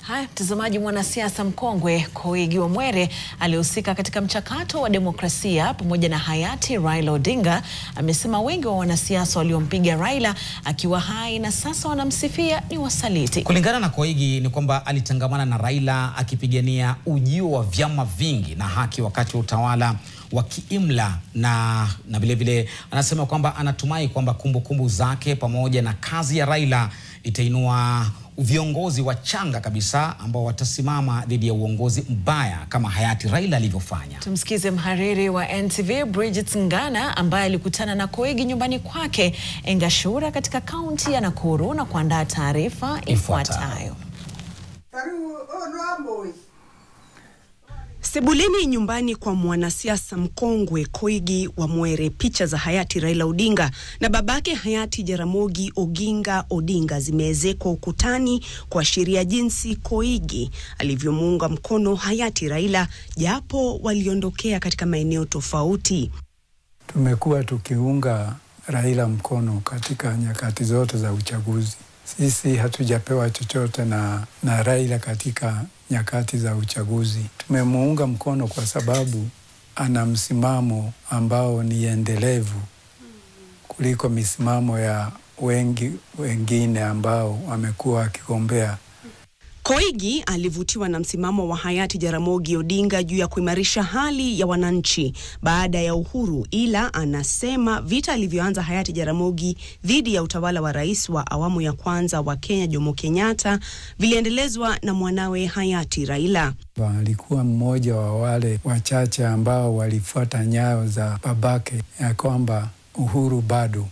Haya, mtazamaji, mwanasiasa mkongwe Koigi wa Mwere alihusika katika mchakato wa demokrasia pamoja na hayati Raila Odinga amesema wengi wa wanasiasa waliompiga Raila akiwa hai na sasa wanamsifia ni wasaliti. Kulingana na Koigi ni kwamba alitangamana na Raila akipigania ujio wa vyama vingi na haki wakati wa utawala wa kiimla na vile vile anasema kwamba anatumai kwamba kumbukumbu zake pamoja na kazi ya Raila itainua viongozi wachanga kabisa ambao watasimama dhidi ya uongozi mbaya kama hayati Raila alivyofanya. Tumsikize mhariri wa NTV Bridget Ngana ambaye alikutana na Koigi nyumbani kwake Engashura katika kaunti ya Nakuru na kuandaa taarifa ifuatayo. Sebuleni nyumbani kwa mwanasiasa mkongwe Koigi wa Mwere, picha za hayati Raila Odinga na babake hayati Jaramogi Oginga Odinga zimeezekwa ukutani kuashiria jinsi Koigi alivyomuunga mkono hayati Raila japo waliondokea katika maeneo tofauti. Tumekuwa tukiunga Raila mkono katika nyakati zote za uchaguzi. Sisi hatujapewa chochote na Raila katika nyakati za uchaguzi. Tumemuunga mkono kwa sababu ana msimamo ambao ni endelevu kuliko misimamo ya wengine ambao wamekuwa wakigombea. Koigi alivutiwa na msimamo wa hayati Jaramogi Odinga juu ya kuimarisha hali ya wananchi baada ya uhuru, ila anasema vita alivyoanza hayati Jaramogi dhidi ya utawala wa rais wa awamu ya kwanza wa Kenya Jomo Kenyatta viliendelezwa na mwanawe hayati Raila. Alikuwa mmoja wa wale wachache ambao walifuata nyayo za babake ya kwamba uhuru bado.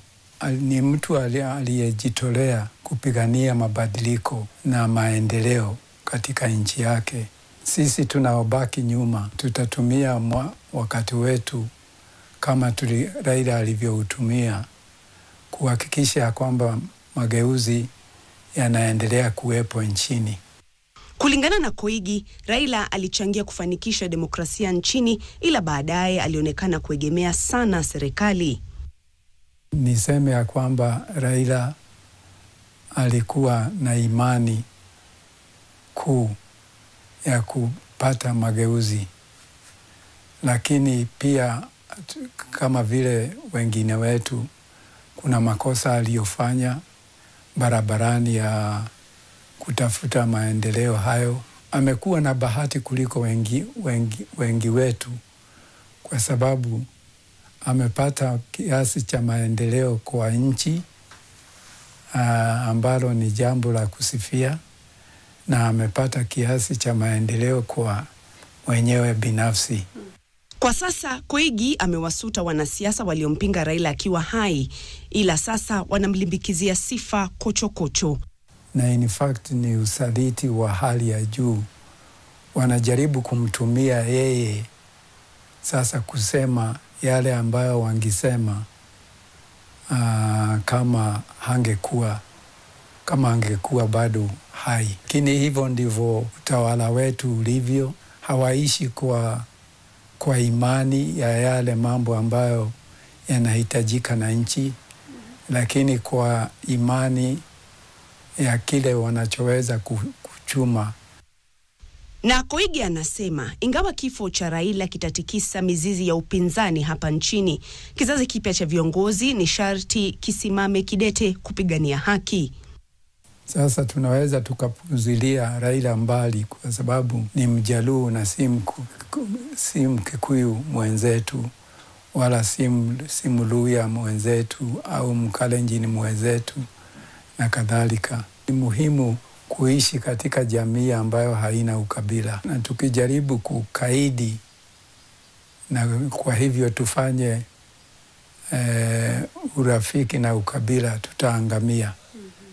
Ni mtu aliyejitolea kupigania mabadiliko na maendeleo katika nchi yake. Sisi tunaobaki nyuma tutatumia wakati wetu kama Raila alivyoutumia kuhakikisha kwamba mageuzi yanaendelea kuwepo nchini. Kulingana na Koigi, Raila alichangia kufanikisha demokrasia nchini, ila baadaye alionekana kuegemea sana serikali. Niseme ya kwamba Raila alikuwa na imani kuu ya kupata mageuzi, lakini pia kama vile wengine wetu kuna makosa aliyofanya barabarani ya kutafuta maendeleo hayo. Amekuwa na bahati kuliko wengi wetu kwa sababu amepata kiasi cha maendeleo kwa nchi ambalo ni jambo la kusifia, na amepata kiasi cha maendeleo kwa mwenyewe binafsi. Kwa sasa Koigi amewasuta wanasiasa waliompinga Raila akiwa hai, ila sasa wanamlimbikizia sifa kochokocho. Na in fact ni usaliti wa hali ya juu. Wanajaribu kumtumia yeye sasa kusema yale ambayo wangisema kama angekuwa bado hai. Lakini hivyo ndivyo utawala wetu ulivyo. Hawaishi kwa imani ya yale mambo ambayo yanahitajika na nchi, lakini kwa imani ya kile wanachoweza kuchuma. Na Koigi anasema ingawa kifo cha Raila kitatikisa mizizi ya upinzani hapa nchini, kizazi kipya cha viongozi ni sharti kisimame kidete kupigania haki. Sasa tunaweza tukapuzilia Raila mbali kwa sababu ni Mjaluo na si Mkikuyu mwenzetu, wala si Mluhya mwenzetu au Mkalenjin mwenzetu na kadhalika. Ni muhimu kuishi katika jamii ambayo haina ukabila, na tukijaribu kukaidi na kwa hivyo tufanye urafiki na ukabila, tutaangamia.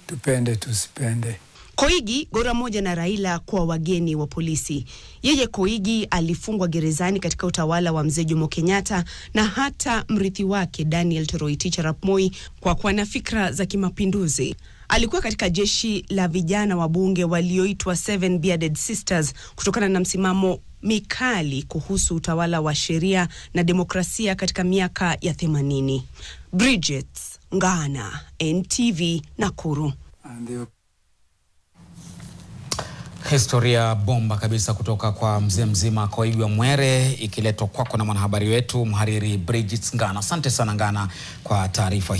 Tupende tusipende. Koigi gora moja na Raila kwa wageni wa polisi. Yeye Koigi alifungwa gerezani katika utawala wa mzee Jomo Kenyatta na hata mrithi wake Daniel Toroitich arap Moi kwa kuwa na fikra za kimapinduzi. Alikuwa katika jeshi la vijana wa bunge walioitwa Seven Bearded Sisters kutokana na msimamo mikali kuhusu utawala wa sheria na demokrasia katika miaka ya 80. Bridget Ngana, NTV, Nakuru. Historia bomba kabisa kutoka kwa mzee mzima Koigi wa Mwere, ikiletwa kwako na mwanahabari wetu mhariri Bridget Ngana. Asante sana Ngana kwa taarifa hii.